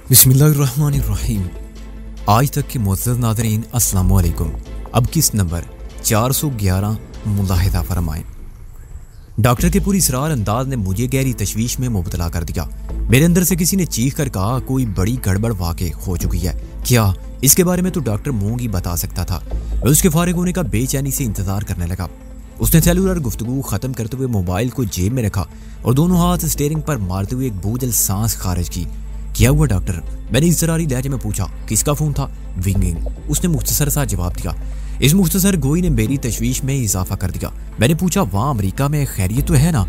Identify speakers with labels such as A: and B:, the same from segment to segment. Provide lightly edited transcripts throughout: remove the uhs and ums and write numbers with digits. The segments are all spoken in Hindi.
A: बिस्मिल्लाहिर्रहमानिर्रहीम। आज तक के मुअज़्ज़ज़ नाज़रीन अस्सलामु अलैकुम। अब किस नंबर 411 मुलाहिज़ा फरमाएं। डॉक्टर के पूरी इसरार अंदाज ने मुझे गहरी तशवीश में मुब्तला कर दिया। मेरे अंदर से किसी ने चीख कर कहा, कोई बड़ी गड़बड़ वाक़ई हो चुकी है। क्या? इसके बारे में तो डॉक्टर मूंग ही बता सकता था। मैं उसके फारिग होने का बेचैनी से इंतजार करने लगा। उसने सेलुलर गुफ्तगू खत्म करते हुए मोबाइल को जेब में रखा और दोनों हाथ स्टीयरिंग पर मारते हुए एक बोझल सांस खारिज की। क्या हुआ डॉक्टर? मैंने इज़रारी लहजे में पूछा। किसका फोन था? विंगिंग, उसने मुख्तसर सा जवाब दिया। इस मुख्तसर गोई ने मेरी तशवीश में इजाफा कर दिया। मैंने पूछा, वहाँ अमेरिका में खैरियत तो है ना?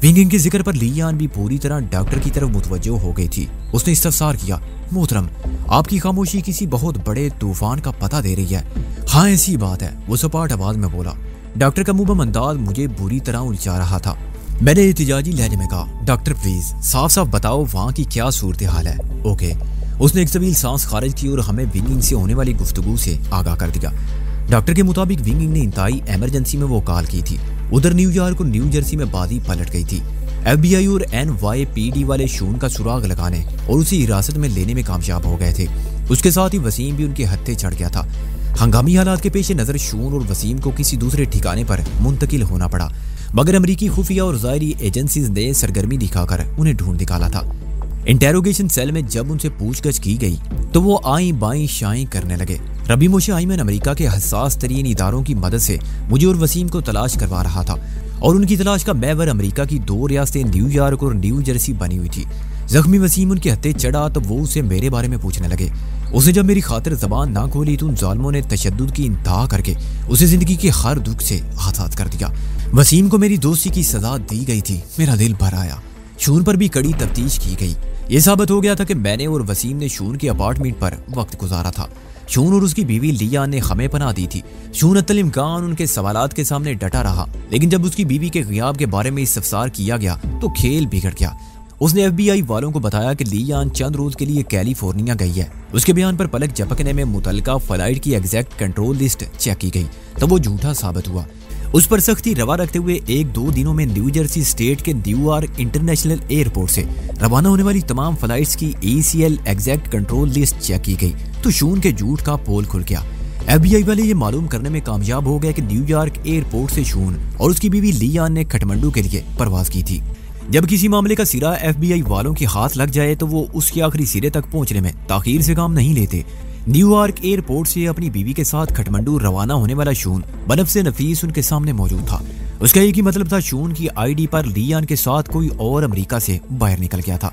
A: विंगिंग के जिक्र पर लियान भी पूरी तरह डॉक्टर की तरफ मुतवज्जो हो गई थी। उसने इस्तफसार किया, मोहतरम, आपकी खामोशी किसी बहुत बड़े तूफान का पता दे रही है। हाँ ऐसी बात है, वो सपाट आवाज में बोला। डॉक्टर का मुबहम अंदाज मुझे बुरी तरह उलझा रहा था। मैंने एहतिजाजी लहजे में कहा, डॉक्टर प्लीज साफ साफ बताओ वहाँ की क्या सूरत हाल है। ओके। उसने एक तवील सांस खारिज की और हमें विंगिंग से होने वाली गुफ्तगू से आगाह कर दिया। डॉक्टर के मुताबिक विंगिंग ने इंतहाई एमरजेंसी में वो कॉल की थी। उधर न्यूयॉर्क और न्यू जर्सी में बाजी पलट गई थी। FBI और NYPD वाले शून का सुराग लगाने और उसे हिरासत में लेने में कामयाब हो गए थे। उसके साथ ही वसीम भी उनके हत्थे चढ़ गया था। हंगामी हालात के पेश नजर शून और वसीम को किसी दूसरे ठिकाने पर मुंतकिल होना पड़ा, मगर अमरीकी खुफिया और ज़ायरी एजेंसीज ने सरगर्मी दिखाकर उन्हें ढूंढ निकाला था। इंटेरोगेशन सेल में जब उनसे पूछगछ की गई तो वो आई बाई शाई करने लगे। रबी मोशे हाइमन अमेरिका के हसास तरीन इदारों की मदद से मुझे और वसीम को तलाश करवा रहा था और उनकी तलाश का महवर अमेरिका की 2 रियासतें न्यूयॉर्क और न्यू जर्सी बनी हुई थी। जख्मी वसीम उनके हत्थे चढ़ा तो वो उसे मेरे बारे में पूछने लगे। उसे जब मेरी खातिर जबान ना खोली तो उन जालिमों ने तशद्दुद की इंतहा करके उसे जिंदगी के हर दुख से आजाद कर दिया। वसीम को मेरी दोस्ती की सजा दी गई थी। मेरा दिल भर आया। शून पर भी कड़ी तफ्तीश की गई। ये साबित हो गया था कि मैंने और वसीम ने शून के अपार्टमेंट पर वक्त गुजारा था। शून और उसकी बीवी लिया ने हमें पनाह दी थी। शून अत्तल इम्कान उनके सवालात के सामने डटा रहा, लेकिन जब उसकी बीवी के गियाब के बारे में इस्तफसार किया गया तो खेल बिगड़ गया। उसने FBI वालों को बताया कि लियान चंद रोज के लिए कैलिफोर्निया गई है। उसके बयान पर पलक झपकने में मुतलका फ्लाइट की एग्जैक्ट कंट्रोल लिस्ट चेक की गई तो वो झूठा साबित हुआ। उस पर सख्ती रवा रखते हुए 1-2 दिनों में न्यू जर्सी स्टेट के न्यूयॉर्क इंटरनेशनल एयरपोर्ट से रवाना होने वाली तमाम फ्लाइट्स की ACL exact control list check की गई तो शून के झूठ का पोल खुल गया। FBI वाले ये मालूम करने में कामयाब हो गए कि न्यूयॉर्क एयरपोर्ट से शून और उसकी बीवी लियान ने खटमंडू के लिए परवाज की थी। जब किसी मामले का सिरा FBI वालों के हाथ लग जाए तो वो उसके आखिरी सिरे तक पहुंचने में ताखीर से काम नहीं लेते। न्यूयॉर्क एयरपोर्ट से अपनी बीवी के साथ खटमंडू रवाना होने वाला शून बनफ से नफीस उनके सामने मौजूद था। उसका एक ही मतलब था, शून की ID पर लियान के साथ कोई और अमेरिका से बाहर निकल गया था।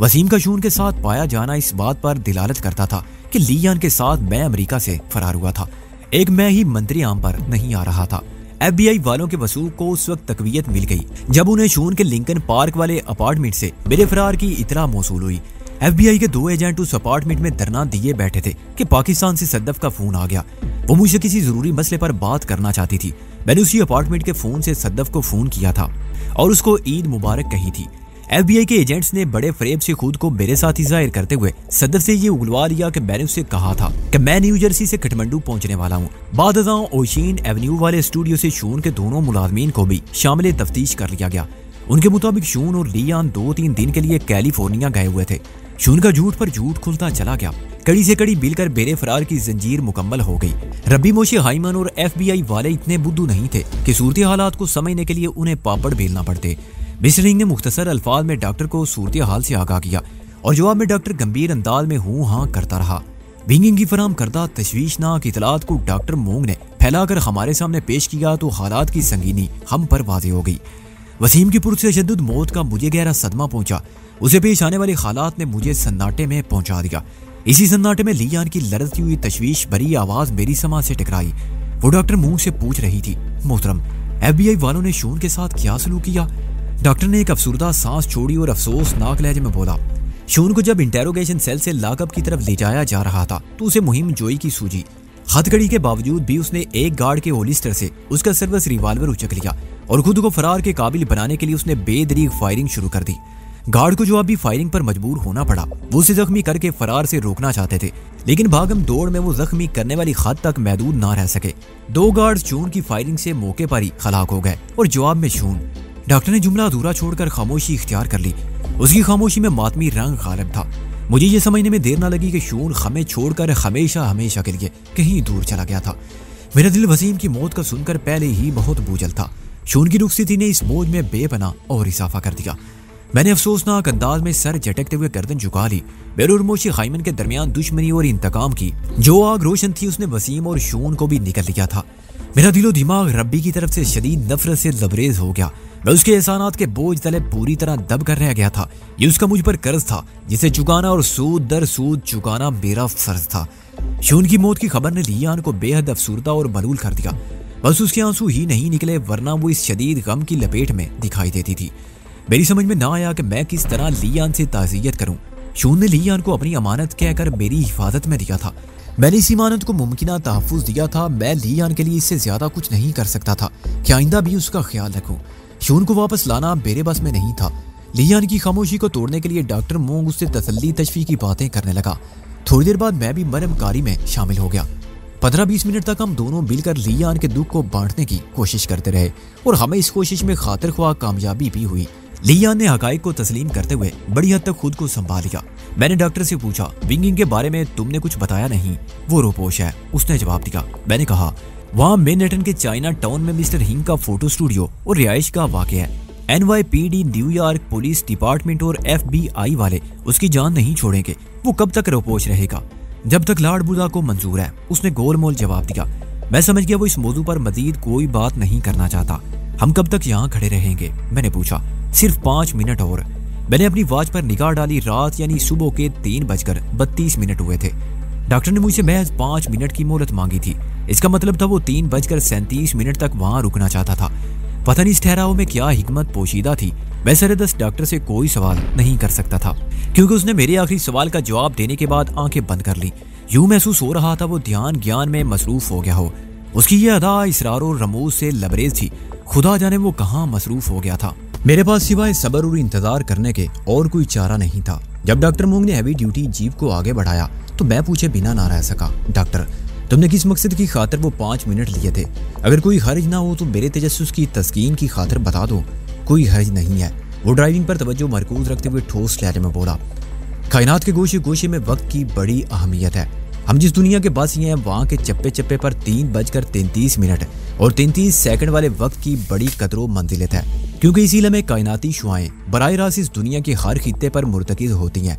A: वसीम का शून के साथ पाया जाना इस बात पर दिलालत करता था कि लियान के साथ मैं अमेरिका से फरार हुआ था। एक मैं ही मंत्री आम पर नहीं आ रहा था। FBI वालों के वसूल को उस वक्त तकवीयत मिल गई जब उन्हें शून के लिंकन पार्क वाले अपार्टमेंट से मेरे फरार की इतला मौसूल हुई। FBI के 2 एजेंट उस अपार्टमेंट में धरना दिए बैठे थे कि पाकिस्तान से सद्दफ का फोन आ गया। वो मुझसे किसी जरूरी मसले पर बात करना चाहती थी। मैंने उसी अपार्टमेंट के फोन से सद्दफ को फोन किया था और उसको ईद मुबारक कही थी। FBI के एजेंट्स ने बड़े फरेब से खुद को मेरे साथ ही जाहिर करते हुए सद्दफ से ये उगलवा लिया कि मैंने उससे कहा था कि मैं न्यू जर्सी से खटमंडू पहुंचने वाला हूँ। बाद ओशीन एवेन्यू वाले स्टूडियो से शून के दोनों मुलाजमीन को भी शामिल तफ्तीश कर लिया गया। उनके मुताबिक शून और लियान 2-3 दिन के लिए कैलिफोर्निया गए हुए थे। शून का झूठ पर झूठ खुलता चला गया। कड़ी से कड़ी बिलकर बेरे फरार की जंजीर मुकम्मल हो गई। रबी मोशे हाइमन और FBI वाले इतने बुद्धू नहीं थे कि सूरत हालात को समझने के लिए उन्हें पापड़ बेलना पड़ते। मिस्टर रिंग ने मुख्तसर अल्फाज में डॉक्टर को सूरत हाल से आगाह किया और जवाब में डॉक्टर गंभीर अंदाज में हूँ हाँ करता रहा। विंगिंग की फराम करदा तशवीशनाक इतलात को डॉक्टर मोंग ने फैलाकर हमारे सामने पेश किया तो हालात की संगीनी हम पर वाज़ेह हो गई। वसीम की पुरतशद्दुद मौत का मुझे गहरा सदमा पहुंचा। उसे पेश आने वाले हालात ने मुझे सन्नाटे में पहुंचा दिया। इसी सन्नाटे में लियान की लरजती हुई तशवीश भरी आवाज मेरी समाज से टकराई। वो डॉक्टर मुंह से पूछ रही थी, मोहतरम, FBI वालों ने शून के साथ क्या सलूक किया? डॉक्टर ने एक अफसुर्दा सांस छोड़ी और अफसोसनाक लहजे में बोला, शून को जब इंटेरोगेशन सेल से लाकअप की तरफ ले जाया जा रहा था तो उसे मुहिम जोई की सूझी। हथकड़ी के बावजूद भी उसने एक गार्ड के होलिस्टर से उसका सर्विस रिवाल्वर उचक लिया और खुद को फरार के काबिल बनाने के लिए उसने बेदरीग फायरिंग शुरू कर दी। गार्ड को जो अभी फायरिंग पर मजबूर होना पड़ा, वो उसे जख्मी करके फरार से रोकना चाहते थे, लेकिन भागम दौड़ में वो जख्मी करने वाली हद तक महदूद ना रह सके। 2 गार्ड्स शून की फायरिंग से मौके पर ही हलाक हो गए और जवाब में शून। डॉक्टर ने जुमला अधूरा छोड़कर खामोशी इख्तियार कर ली। उसकी खामोशी में मातमी रंग गालिब था। मुझे ये समझने में देर ना लगी कि शून हमें छोड़कर हमेशा हमेशा के लिए कहीं दूर चला गया था। मेरा दिल वसीम की मौत का सुनकर पहले ही बहुत बोझल था। शून की रुखसती ने इस बोझ में बेपनाह और इजाफा कर दिया। मैंने अफसोसनाक अंदाज में सर झटकते हुए गर्दन झुका ली। मेरे और मोशी खाइमन के दरमियान दुश्मनी और इंतकाम की जो आग रोशन थी उसने वसीम और शून को भी निकल लिया था। मेरा दिलो दिमाग रब्बी की तरफ से शदीद नफरत से लबरेज हो गया। मैं उसके एहसानात के बोझ तले पूरी तरह दब कर रह गया था। ये उसका मुझ पर कर्ज था जिसे चुकाना और सूद दर सूद चुकाना मेरा फर्ज था। शून की मौत की खबर ने लियान को बेहद अफसुर्दा और मलूल कर दिया। बस उसके आंसू ही नहीं निकले वरना वो इस शदीद गम की लपेट में दिखाई देती थी। मेरी समझ में ना आया कि मैं किस तरह लियान से ताज़ियत करूं। शून ने लियान को अपनी अमानत कहकर मेरी हिफाजत में दिया था। मैंने इस इमानत को मुमकिना तहफ़्फ़ुज़ दिया था। मैं लियान के लिए इससे ज्यादा कुछ नहीं कर सकता था कि आइंदा भी उसका ख्याल रखूं। शून को वापस लाना मेरे बस में नहीं था। लियान की खामोशी को तोड़ने के लिए डॉक्टर मोंग उससे तसल्ली तशफी की बातें करने लगा। थोड़ी देर बाद मैं भी मरहमकारी में शामिल हो गया। 15-20 मिनट तक हम दोनों मिलकर लियान के दुख को बांटने की कोशिश करते रहे और हमें इस कोशिश में खातिर ख्वाह कामयाबी भी हुई। लियान ने हकाइक को तस्लीम करते हुए बड़ी हद तक खुद को संभाल लिया। मैंने डॉक्टर से पूछा, विंगिंग के बारे में तुमने कुछ बताया नहीं? वो रोपोश है, उसने जवाब दिया। मैंने कहा, वहाँ मैनहट्टन के चाइना टाउन में मिस्टर हिंग का फोटो स्टूडियो और रिहाइश का वाक़या है। NYPD न्यूयॉर्क पुलिस डिपार्टमेंट और FBI वाले उसकी जान नहीं छोड़ेंगे। वो कब तक रोपोश रहेगा? जब तक लॉर्ड बुधा को मंजूर है, उसने गोलमोल जवाब दिया। मैं समझ गया वो इस मौजू पर मजीद कोई बात नहीं करना चाहता। हम कब तक यहाँ खड़े रहेंगे? मैंने पूछा। सिर्फ 5 मिनट और। मैंने अपनी वॉच पर निगाह डाली। रात यानी सुबह के 3:32 हुए थे। डॉक्टर ने मुझसे महज 5 मिनट की मोहलत मांगी थी। इसका मतलब था वो 3:37 तक वहां रुकना चाहता था। पता नहीं इस ठहराव में क्या हिकमत पोशीदा थी। मैं सरदस्त डॉक्टर से कोई सवाल नहीं कर सकता था क्योंकि उसने मेरे आखिरी सवाल का जवाब देने के बाद आंखें बंद कर ली। यूं महसूस हो रहा था वो ध्यान ज्ञान में मसरूफ हो गया हो। उसकी ये अदा इसरार और रमूज से लबरेज थी। खुदा जाने वो कहाँ मसरूफ हो गया था। मेरे पास सिवाय सब्र और इंतजार करने के और कोई चारा नहीं था। जब डॉक्टर मोंग ने हैवी ड्यूटी जीप को आगे बढ़ाया तो मैं पूछे बिना ना रह सका, डॉक्टर तुमने किस मकसद की खातिर वो 5 मिनट लिए थे? अगर कोई हर्ज ना हो तो मेरे तजस्सुस की तस्कीन की खातिर बता दो। कोई हर्ज नहीं है। वो ड्राइविंग पर तवज्जो मरकूज रखते हुए ठोस लहजे में बोला, कायनात के गोशे गोशे में वक्त की बड़ी अहमियत है। हम जिस दुनिया के बासी हैं वहाँ के चप्पे चप्पे पर 3:33 और 33 सेकंड वाले वक्त की बड़ी कदरों मंजिलत है क्योंकि इसी लम्हे कायनाती शुआएं बराह रास्त इस दुनिया के हर खित्ते पर मुर्तकिज होती हैं।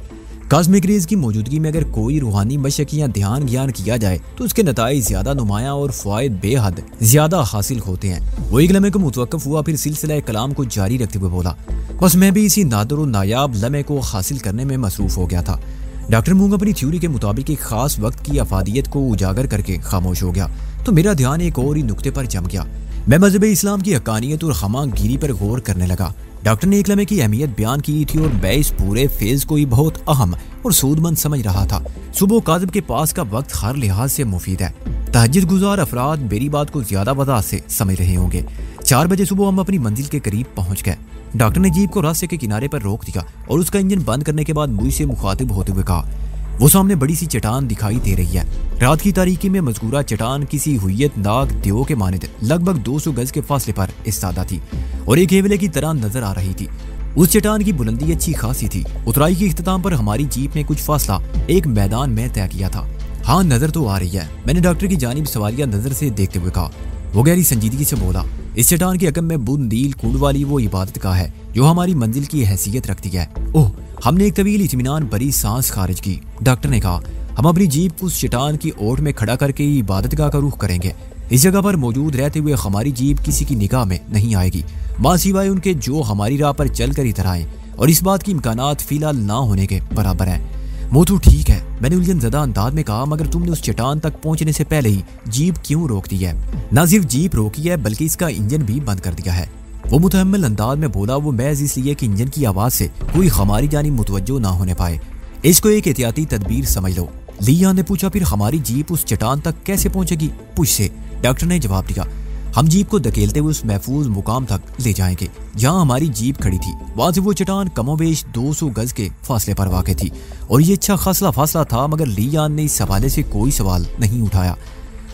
A: कास्मिक रेज की मौजूदगी में अगर कोई रूहानी मशक या ध्यान ज्ञान किया जाए तो उसके नताइज ज्यादा नुमाया और फ़वाइद बेहद ज्यादा हासिल होते हैं। वो एक लम्हे को मुतवक्किफ हुआ, फिर सिलसिला कलाम को जारी रखते हुए बोला, बस मैं भी इसी नादर और नायाब लम्हे को हासिल करने में मसरूफ हो गया था। डॉक्टर मूंग अपनी थ्योरी के मुताबिक एक खास वक्त की अफादियत को उजागर करके खामोश हो गया तो मेरा ध्यान एक और ही नुक्ते पर जम गया। मैं मज़हब इस्लाम की हकानियत और खमागिरी पर गौर करने लगा। डॉक्टर ने एक लम्हे की अहमियत बयान की थी और मैं इस पूरे फेज को ही बहुत अहम और सूदमंद समझ रहा था। सुबह काज़िब के पास का वक्त हर लिहाज से मुफीद है। तहज्जुद गुजार अफराद मेरी बात को ज्यादा वज़ाहत से समझ रहे होंगे। 4 बजे सुबह हम अपनी मंजिल के करीब पहुंच गए। डॉक्टर ने जीप को रास्ते के किनारे पर रोक दिया और उसका इंजन बंद करने के बाद मुझसे मुखातिब होते हुए कहा, वो सामने बड़ी सी चट्टान दिखाई दे रही है। रात की तारीकी में मज़कूरा चट्टान किसी हुय्यत नाक देव के मानिद लगभग 200 गज के फासले पर इस्तादा थी और एक हेवले की तरह नजर आ रही थी। उस चट्टान की बुलंदी अच्छी खासी थी। उतराई के इख्तिताम पर हमारी जीप ने कुछ फासला एक मैदान में तय किया था। हाँ, नजर तो आ रही है, मैंने डॉक्टर की जानिब सवालिया नजर से देखते हुए कहा। वो गहरी संजीदगी से बोला, इस चट्टान के अकब में बुंदील कुंड वाली वो इबादत का है जो हमारी मंजिल की हैसियत रखती है। ओह, हमने एक तवील इत्मीनान भरी सांस खारिज की। डॉक्टर ने कहा, हम अपनी जीप उस चट्टान की ओट में खड़ा करके इबादतगाह का रुख करेंगे। इस जगह पर मौजूद रहते हुए हमारी जीप किसी की निगाह में नहीं आएगी माँ सिवाय उनके जो हमारी राह पर चल कर इधर आए और इस बात की इम्कानात फिलहाल ना होने के बराबर है। वो तो ठीक है, मैंने उलझन ज़दा अंदाज में कहा, मगर तुमने उस चट्टान तक पहुंचने से पहले ही जीप क्यों रोक दी है? न सिर्फ जीप रोकी है बल्कि इसका इंजन भी बंद कर दिया है। वो मुतहम्मिल अंदाज में बोला, वो महज इसलिए कि इंजन की आवाज से कोई हमारी जानी मुतवज्जो ना होने पाए। इसको एक एहतियाती तदबीर समझ लो। लिया ने पूछा, फिर हमारी जीप उस चट्टान तक कैसे पहुंचेगी? पुश से, डॉक्टर ने जवाब दिया। हम जीप को धकेलते हुए उस महफूज मुकाम तक ले जाएंगे जहां हमारी जीप खड़ी थी। वहां से वो चट्टान कमोबेश 200 गज के फासले पर वाक़ थी और ये अच्छा खासा फासला था, मगर लियान ने इस हवाले से कोई सवाल नहीं उठाया।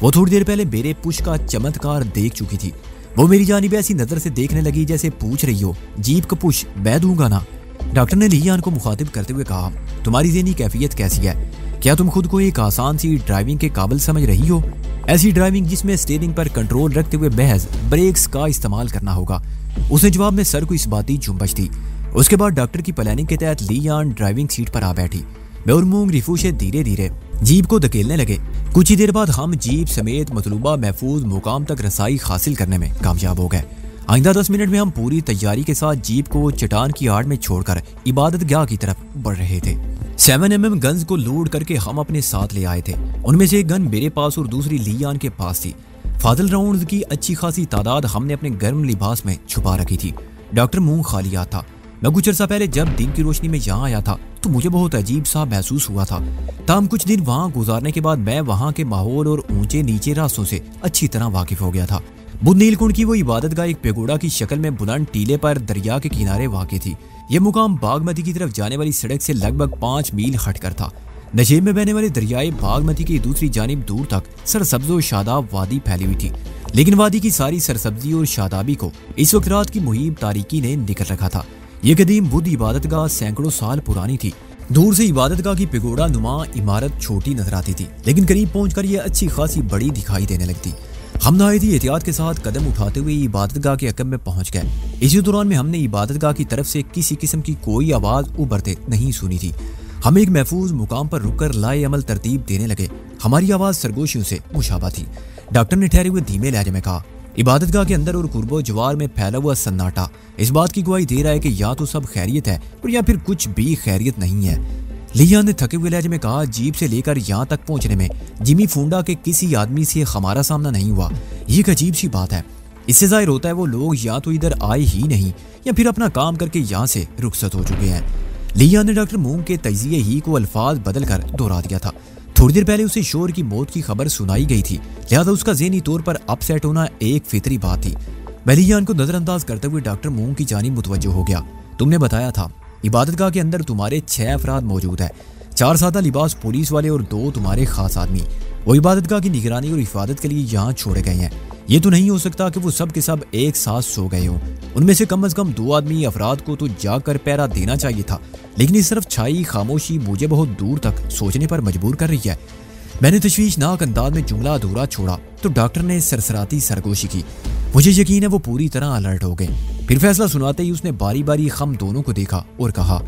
A: वो थोड़ी देर पहले मेरे पुश का चमत्कार देख चुकी थी। वो मेरी जानिब ऐसी नजर से देखने लगी जैसे पूछ रही हो, जीप का पुश मैं दूंगा ना? डॉक्टर ने लियान को मुखातिब करते हुए कहा, तुम्हारी ज़हनी कैफियत कैसी है? क्या तुम खुद को एक आसान सी ड्राइविंग के काबिल समझ रही हो? ऐसी ड्राइविंग जिसमें स्टीयरिंग पर कंट्रोल रखते हुए महज ब्रेक्स का इस्तेमाल करना होगा। उसने जवाब में सर को इस बाती झुंबश दी। उसके बाद डॉक्टर की प्लानिंग के तहत लियान ड्राइविंग सीट पर आ बैठी। मैं और मूंग रिफूशे धीरे धीरे जीप को धकेलने लगे। कुछ ही देर बाद हम जीप समेत मतलूबा महफूज मुकाम तक रसाई हासिल करने में कामयाब हो गए। आइंदा 10 मिनट में हम पूरी तैयारी के साथ जीप को चट्टान की आड़ में छोड़कर इबादत गाह की तरफ बढ़ रहे थे। 7mm गन्स को लोड करके हम अपने साथ ले आए थे। उनमें से एक गन मेरे पास और दूसरी लियान के पास थी। फाजिल राउंड्स की अच्छी खासी तादाद हमने अपने गर्म लिबास में छुपा रखी थी। डॉक्टर मुंह खाली हाथ था। मैं कुछ अर्सा पहले जब दिन की रोशनी में यहाँ आया था तो मुझे बहुत अजीब सा महसूस हुआ था। ताम कुछ दिन वहाँ गुजारने के बाद मैं वहाँ के माहौल और ऊंचे नीचे रास्तों से अच्छी तरह वाकिफ हो गया था। बुंदेलकुंड की वो इबादतगाह एक पेगोड़ा की शक्ल में बुलंद टीले पर दरिया के किनारे वाक़ थी। ये मुकाम बागमती की तरफ जाने वाली सड़क से लगभग 5 मील हटकर था। नशेब में बहने वाले दरियाए बागमती की दूसरी जानिब दूर तक सरसब्ज और शादाब वादी फैली हुई थी, लेकिन वादी की सारी सरसब्जी और शादाबी को इस वक्त रात की मुहीब तारीकी ने निकल रखा था। ये कदीम बुद्ध इबादतगाह सैकड़ों साल पुरानी थी। दूर से इबादतगाह की पेगोड़ा नुमा इमारत छोटी नजर आती थी, लेकिन करीब पहुंचकर यह अच्छी खासी बड़ी दिखाई देने लगती। हम नहायत ही एहतियात के साथ कदम उठाते हुए इबादतगाह के अकब में पहुंच गए। इसी दौरान में हमने इबादतगाह की तरफ से किसी किस्म की कोई आवाज उभरते नहीं सुनी थी। हम एक महफूज मुकाम पर रुककर लाए अमल तरतीब देने लगे। हमारी आवाज सरगोशियों से मुशाबा थी। डॉक्टर ने ठहरे हुए धीमे लहजे में कहा, इबादतगाह के अंदर और कुर्बो जवार में फैला हुआ सन्नाटा इस बात की गवाही दे रहा है कि या तो सब खैरियत है और या फिर कुछ भी खैरियत नहीं है। लिया ने थके हुए लहजे में कहा, जीप से लेकर यहाँ तक पहुंचने में जिमी फूंडा के किसी आदमी से हमारा सामना नहीं हुआ। ये एक अजीब सी बात है। इससे जाहिर होता है वो लोग या तो इधर आए ही नहीं या फिर अपना काम करके यहाँ से रुखसत हो चुके हैं। लिया ने डॉक्टर मूंग के तजिए ही को अल्फाज बदल कर दोहरा दिया था। थोड़ी देर पहले उसे शोर की मौत की खबर सुनाई गई थी, लिहाजा उसका ज़हनी तौर पर अपसेट होना एक फितरी बात थी। मैं लियान को नजरअंदाज करते हुए डॉक्टर मूंग की जानिब मुतवज्जो हो गया। तुमने बताया था इबादतगाह के अंदर तुम्हारे 6 अफराद मौजूद है, 4 सादा लिबास पुलिस वाले और 2 तुम्हारे खास आदमी। वो इबादतगाह की निगरानी और हिफाजत के लिए यहाँ छोड़े गए हैं। ये तो नहीं हो सकता कि वो सब के सब एक साथ सो गए हों। उनमें से कम 2 आदमी अफराद को तो जाकर पहरा देना चाहिए था, लेकिन इस तरफ छाई खामोशी मुझे बहुत दूर तक सोचने पर मजबूर कर रही है। मैंने तशवीशनाक अंदाज में जुमला अधूरा छोड़ा तो डॉक्टर ने सरसराती सरगोशी की। मुझे यकीन है वो पूरी तरह अलर्ट हो गए। फिर फैसला सुनाते ही उसने बारी बारी हम दोनों को देखा और कहा,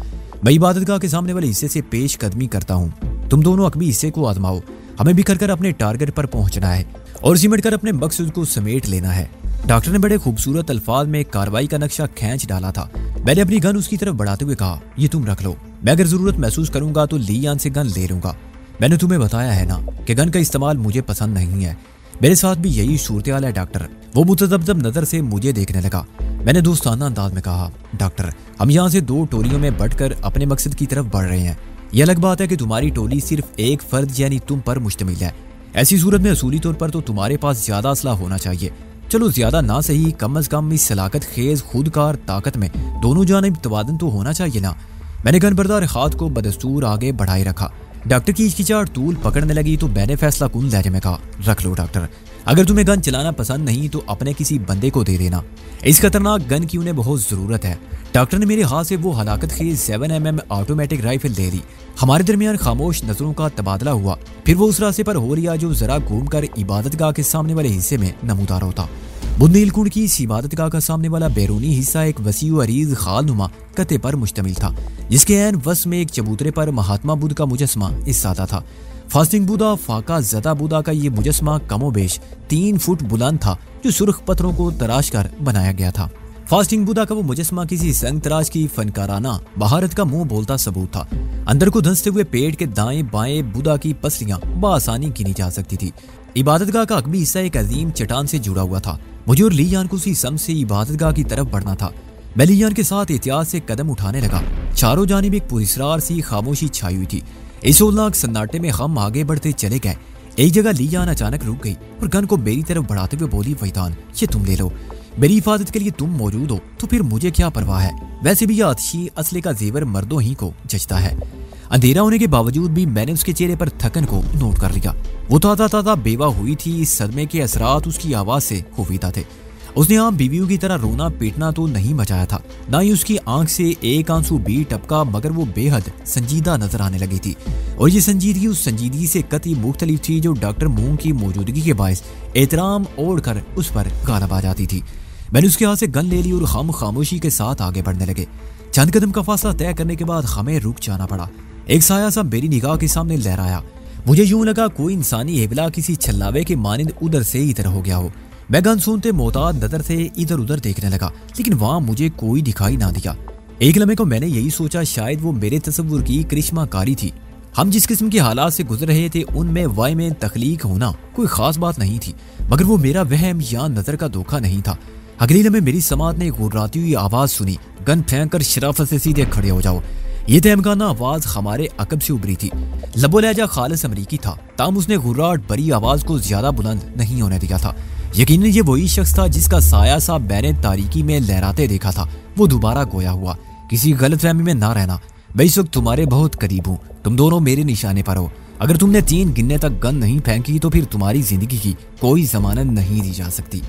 A: मैं इबादतगाह के सामने वाले हिस्से से पेश कदमी करता हूँ। तुम दोनों अकबी हिस्से को आजमाओ। हमें बिखर कर अपने टारगेट पर पहुंचना है और सिमट कर अपने मकसद को समेट लेना है। डॉक्टर ने बड़े खूबसूरत अल्फाज में कार्रवाई का नक्शा खींच डाला था। मैंने अपनी गन उसकी तरफ बढ़ाते हुए कहा, ये तुम रख लो। मैं अगर जरूरत महसूस करूंगा तो लियान से गन ले लूंगा। मैंने तुम्हें बताया है ना कि गन का इस्तेमाल मुझे पसंद नहीं है। मेरे साथ भी यही सूरत हाल है डॉक्टर। वो मुतज़ब्ज़ब नजर से मुझे देखने लगा। मैंने दोस्ताना अंदाज में कहा, डॉक्टर हम यहाँ से 2 टोलियों में बंटकर अपने मकसद की तरफ बढ़ रहे हैं। यह अलग बात है कि तुम्हारी टोली सिर्फ एक फर्द यानी तुम पर मुश्तमिल है। ऐसी सूरत में असूली तौर पर तो तुम्हारे पास ज्यादा असला होना चाहिए। चलो ज्यादा ना सही, कम अज कम इस सलाकत खेज खुदकार ताकत में दोनों जानिब तवादन तो होना चाहिए ना। मैंने गन बरदार हाथ को बदस्तूर आगे बढ़ाए रखा। डॉक्टर की हिचकिचाहट तूल पकड़ने लगी तो मैंने फैसला कुन लहजे में कहा, रख लो डॉक्टर। अगर तुम्हें गन चलाना पसंद नहीं तो अपने किसी बंदे को दे देना। इस खतरनाक गन की उन्हें बहुत जरूरत है। डॉक्टर ने मेरे हाथ से वो हलाकत खेज 7mm ऑटोमेटिक राइफल ले ली। हमारे दरमियान खामोश नजरों का तबादला हुआ। फिर वो उस रास्ते पर हो लिया जो जरा घूमकर इबादतगाह के सामने वाले हिस्से में नमूदार होता। बुंदेलकुंड की इस इबादतगाह का सामने वाला बैरूनी हिस्सा एक वसी व अरीज खालनुमा कते पर मुश्तमिल था, जिसके ऐन वस में एक चबूतरे पर महात्मा बुद्ध का मुजस्मा इस्साता था। फास्टिंग बुद्धा फाका जदा बुद्धा का ये मुजस्मा कमोबेश 3 फुट बुलंद था, जो सुर्ख पत्थरों को तराश कर बनाया गया था। फास्टिंग बुद्धा का वो मुजस्मा किसी संग तराश की फनकाराना महारत का मुंह बोलता सबूत था। अंदर को धंसते हुए पेट के दाएं बाएं बुद्धा की पसलियां बआसानी गिनी जा सकती थी। इबादतगाह का अकबी हिस्सा एक अजीम चट्टान से जुड़ा हुआ था। मुझे और लियान को उसी सम से इबादतगाह की तरफ बढ़ना था। मैं लियान के साथ एहतियात से कदम उठाने लगा। चारों जानिब एक पुरस्रार सी खामोशी छाई हुई थी। इस होलनाक सन्नाटे में हम आगे बढ़ते चले गए। एक जगह लियान अचानक रुक गई और गन को मेरी तरफ बढ़ाते हुए बोली, वैतान ये तुम ले लो। मेरी हिफाजत के लिए तुम मौजूद हो तो फिर मुझे क्या परवाह है। वैसे भी यह आतिशी असले का जेवर मर्दों ही को जचता है। अंधेरा होने के बावजूद भी मैंने उसके चेहरे पर थकन को नोट कर लिया। वो ताज़ा ताज़ा बेवा हुई थी। इस सदमे के असरात उसकी आवाज से हुफीदा थे। उसने आम बीवियों की तरह रोना पीटना तो नहीं मचाया था, ना ही उसकी आंख से एक आंसू भी टपका, मगर वो बेहद संजीदा नजर आने लगी थी। और ये संजीदगी उस संजीदगी से कतई मुख्तलिफ थी जो डॉक्टर मूंग की मौजूदगी के बायस एहतराम ओढ़ कर उस पर गालब आ जाती थी। मैंने उसके हाथ से गन ले ली और हम खामोशी के साथ आगे बढ़ने लगे। चंद कदम का फासला तय करने के बाद हमें रुक जाना पड़ा। एक साया सा मेरी निगाह के सामने लहराया। मुझे यूं लगा कोई इंसानी हेबला किसी छल्लावे के मानिंद उधर से इधर हो गया हो। मैं गन सुनते मोहतात नजर से इधर उधर देखने लगा, लेकिन वहां मुझे कोई दिखाई ना दिया। एक लम्हे को मैंने यही सोचा शायद वो मेरे तस्वुर की करिश्माकारी थी। हम जिस किस्म के हालात से गुजर रहे थे उनमें वाय में तख्लीक होना कोई खास बात नहीं थी, मगर वो मेरा वहम या नजर का धोखा नहीं था। अगली लम्हे मेरी समात ने गुर्राती हुई आवाज सुनी, गन फेंक कर शराफत से सीधे खड़े हो जाओ। ये तहमकाना आवाज हमारे अकब से उभरी थी। लबो लहजा खालिस अमरीकी था, ताम उसने गुर्राट भरी आवाज को ज्यादा बुलंद नहीं होने दिया था। यकीनन ये वही शख्स था जिसका साया सा बैरे तारीकी में लहराते देखा था। वो दोबारा गोया हुआ, किसी गलतफहमी में ना रहना, मैं इस वक्त तुम्हारे बहुत करीब हूँ, तुम दोनों मेरे निशाने पर हो। अगर तुमने 3 गिनने तक गन नहीं फेंकी तो फिर तुम्हारी जिंदगी की कोई जमानत नहीं दी जा सकती।